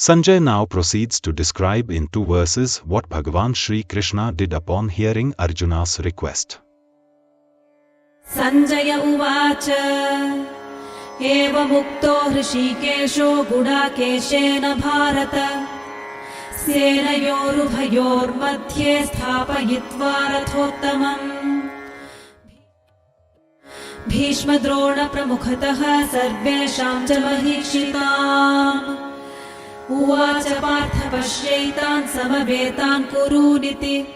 Sanjaya now proceeds to describe in 2 verses what Bhagavan Shri Krishna did upon hearing Arjuna's request. Sanjaya uvacha eva mukto hrishikesho Gudakeshena Bharata senayorubhayor madhye sthapayitva rathottamam Bhishma Drona pramukhatah sarvesham cha mahikshitam Uvacha partha pashyaitan samavetan kuruniti.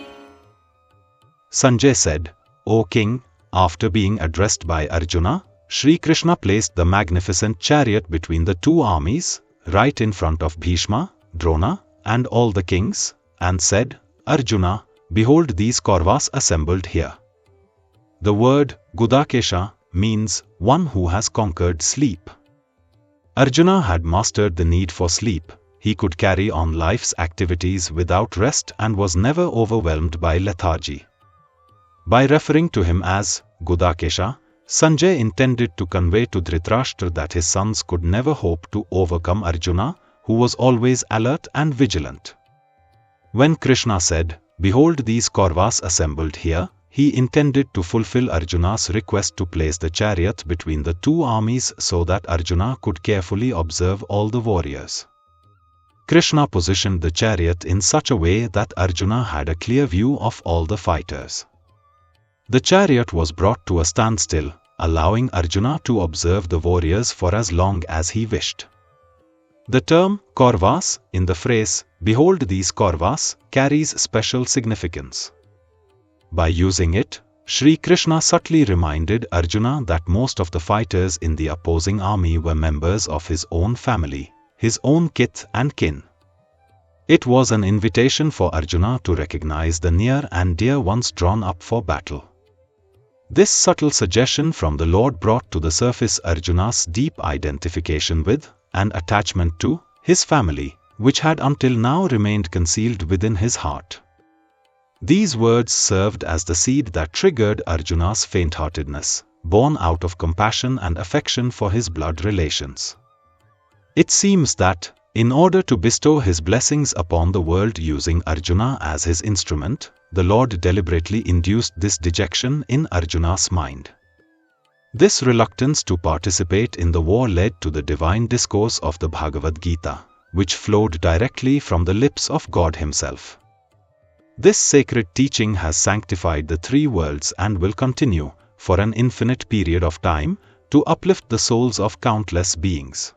Sanjaya said, O king, after being addressed by Arjuna, Shri Krishna placed the magnificent chariot between the 2 armies, right in front of Bhishma, Drona, and all the kings, and said, Arjuna, behold these Kauravas assembled here. The word Gudakesha means one who has conquered sleep. Arjuna had mastered the need for sleep. He could carry on life's activities without rest and was never overwhelmed by lethargy. By referring to him as Gudakesha, Sanjaya intended to convey to Dhritarashtra that his sons could never hope to overcome Arjuna, who was always alert and vigilant. When Krishna said, Behold these Kauravas assembled here, he intended to fulfill Arjuna's request to place the chariot between the 2 armies so that Arjuna could carefully observe all the warriors. Krishna positioned the chariot in such a way that Arjuna had a clear view of all the fighters. The chariot was brought to a standstill, allowing Arjuna to observe the warriors for as long as he wished. The term Kauravas in the phrase, Behold these Kauravas, carries special significance. By using it, Shri Krishna subtly reminded Arjuna that most of the fighters in the opposing army were members of his own family, his own kith and kin. It was an invitation for Arjuna to recognize the near and dear ones drawn up for battle. This subtle suggestion from the Lord brought to the surface Arjuna's deep identification with, and attachment to, his family, which had until now remained concealed within his heart. These words served as the seed that triggered Arjuna's faint-heartedness, born out of compassion and affection for his blood relations. It seems that, in order to bestow his blessings upon the world using Arjuna as his instrument, the Lord deliberately induced this dejection in Arjuna's mind. This reluctance to participate in the war led to the divine discourse of the Bhagavad Gita, which flowed directly from the lips of God himself. This sacred teaching has sanctified the 3 worlds and will continue, for an infinite period of time, to uplift the souls of countless beings.